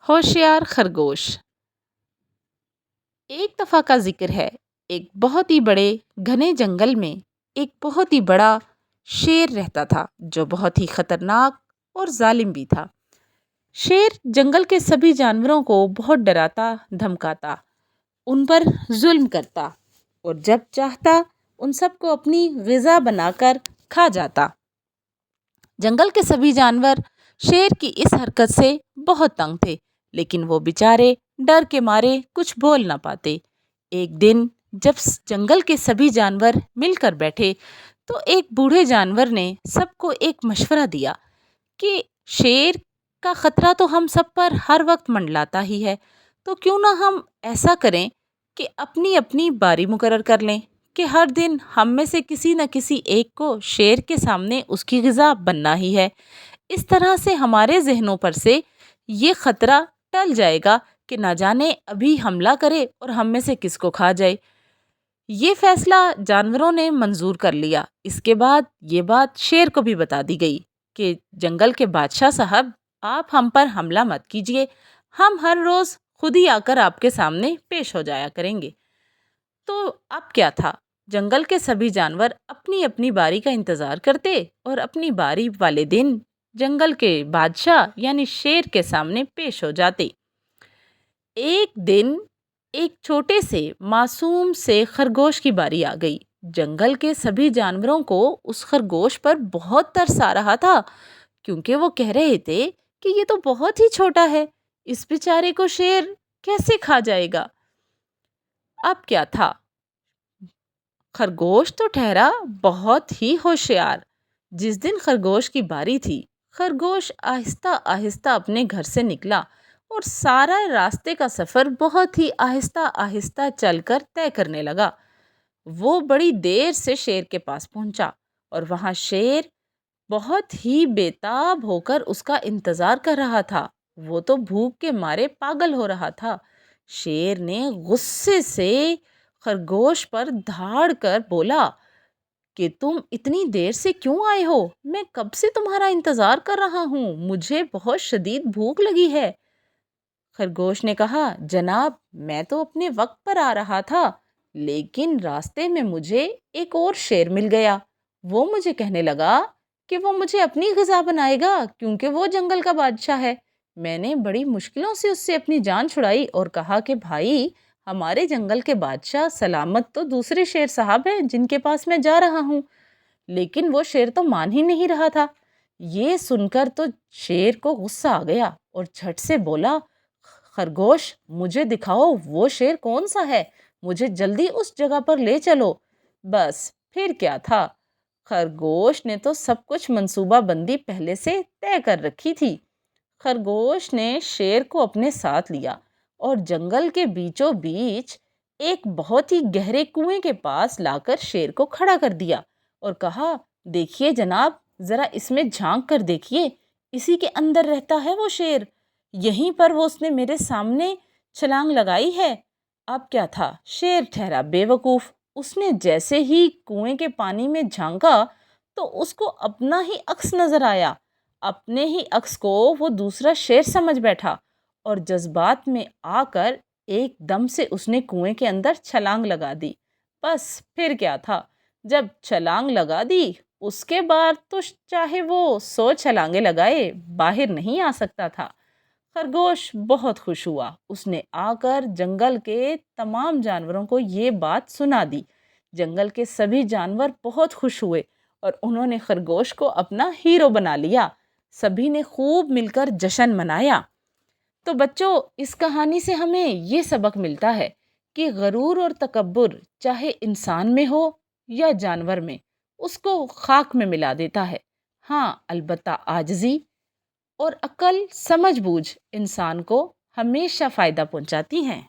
ہوشیار خرگوش۔ ایک دفعہ کا ذکر ہے، ایک بہت ہی بڑے گھنے جنگل میں ایک بہت ہی بڑا شیر رہتا تھا جو بہت ہی خطرناک اور ظالم بھی تھا۔ شیر جنگل کے سبھی جانوروں کو بہت ڈراتا دھمکاتا، ان پر ظلم کرتا اور جب چاہتا ان سب کو اپنی غذا بنا کر کھا جاتا۔ جنگل کے سبھی جانور شیر کی اس حرکت سے بہت تنگ تھے، لیکن وہ بیچارے ڈر کے مارے کچھ بول نہ پاتے۔ ایک دن جب جنگل کے سبھی جانور مل کر بیٹھے تو ایک بوڑھے جانور نے سب کو ایک مشورہ دیا کہ شیر کا خطرہ تو ہم سب پر ہر وقت منڈلاتا ہی ہے، تو کیوں نہ ہم ایسا کریں کہ اپنی اپنی باری مقرر کر لیں کہ ہر دن ہم میں سے کسی نہ کسی ایک کو شیر کے سامنے اس کی غذا بننا ہی ہے۔ اس طرح سے ہمارے ذہنوں پر سے یہ خطرہ ٹل جائے گا کہ نہ جانے ابھی حملہ کرے اور ہم میں سے کس کو کھا جائے۔ یہ فیصلہ جانوروں نے منظور کر لیا۔ اس کے بعد یہ بات شیر کو بھی بتا دی گئی کہ جنگل کے بادشاہ صاحب، آپ ہم پر حملہ مت کیجیے، ہم ہر روز خود ہی آ کر آپ کے سامنے پیش ہو جایا کریں گے۔ تو اب کیا تھا، جنگل کے سبھی جانور اپنی اپنی باری کا انتظار کرتے اور اپنی باری والے دن جنگل کے بادشاہ یعنی شیر کے سامنے پیش ہو جاتے۔ ایک دن ایک چھوٹے سے معصوم سے خرگوش کی باری آ گئی۔ جنگل کے سبھی جانوروں کو اس خرگوش پر بہت ترس آ رہا تھا، کیونکہ وہ کہہ رہے تھے کہ یہ تو بہت ہی چھوٹا ہے، اس بیچارے کو شیر کیسے کھا جائے گا۔ اب کیا تھا، خرگوش تو ٹھہرا بہت ہی ہوشیار۔ جس دن خرگوش کی باری تھی، خرگوش آہستہ آہستہ اپنے گھر سے نکلا اور سارا راستے کا سفر بہت ہی آہستہ آہستہ چل کر طے کرنے لگا۔ وہ بڑی دیر سے شیر کے پاس پہنچا اور وہاں شیر بہت ہی بے تاب ہو کر اس کا انتظار کر رہا تھا۔ وہ تو بھوک کے مارے پاگل ہو رہا تھا۔ شیر نے غصے سے خرگوش پر دھاڑ کر بولا کہ تم اتنی دیر سے کیوں آئے ہو؟ میں کب سے تمہارا انتظار کر رہا ہوں، مجھے بہت شدید بھوک لگی ہے۔ خرگوش نے کہا، جناب، میں تو اپنے وقت پر آ رہا تھا، لیکن راستے میں مجھے ایک اور شیر مل گیا۔ وہ مجھے کہنے لگا کہ وہ مجھے اپنی غذا بنائے گا کیونکہ وہ جنگل کا بادشاہ ہے۔ میں نے بڑی مشکلوں سے اس سے اپنی جان چھڑائی اور کہا کہ بھائی، ہمارے جنگل کے بادشاہ سلامت تو دوسرے شیر صاحب ہیں جن کے پاس میں جا رہا ہوں، لیکن وہ شیر تو مان ہی نہیں رہا تھا۔ یہ سن کر تو شیر کو غصہ آ گیا اور جھٹ سے بولا، خرگوش، مجھے دکھاؤ وہ شیر کون سا ہے، مجھے جلدی اس جگہ پر لے چلو۔ بس پھر کیا تھا، خرگوش نے تو سب کچھ منصوبہ بندی پہلے سے طے کر رکھی تھی۔ خرگوش نے شیر کو اپنے ساتھ لیا اور جنگل کے بیچوں بیچ ایک بہت ہی گہرے کنویں کے پاس لا کر شیر کو کھڑا کر دیا اور کہا، دیکھیے جناب، ذرا اس میں جھانک کر دیکھیے، اسی کے اندر رہتا ہے وہ شیر، یہیں پر وہ اس نے میرے سامنے چھلانگ لگائی ہے۔ اب کیا تھا، شیر ٹھہرا بے وقوف۔ اس نے جیسے ہی کنویں کے پانی میں جھانکا تو اس کو اپنا ہی عکس نظر آیا۔ اپنے ہی عکس کو وہ دوسرا شیر سمجھ بیٹھا اور جذبات میں آ کر ایک دم سے اس نے کنویں کے اندر چھلانگ لگا دی۔ بس پھر کیا تھا، جب چھلانگ لگا دی اس کے بعد تو چاہے وہ 100 چھلانگیں لگائے باہر نہیں آ سکتا تھا۔ خرگوش بہت خوش ہوا۔ اس نے آ کر جنگل کے تمام جانوروں کو یہ بات سنا دی۔ جنگل کے سبھی جانور بہت خوش ہوئے اور انہوں نے خرگوش کو اپنا ہیرو بنا لیا۔ سبھی نے خوب مل کر جشن منایا۔ تو بچوں، اس کہانی سے ہمیں یہ سبق ملتا ہے کہ غرور اور تکبر چاہے انسان میں ہو یا جانور میں، اس کو خاک میں ملا دیتا ہے۔ ہاں، البتہ عاجزی اور عقل سمجھ بوجھ انسان کو ہمیشہ فائدہ پہنچاتی ہیں۔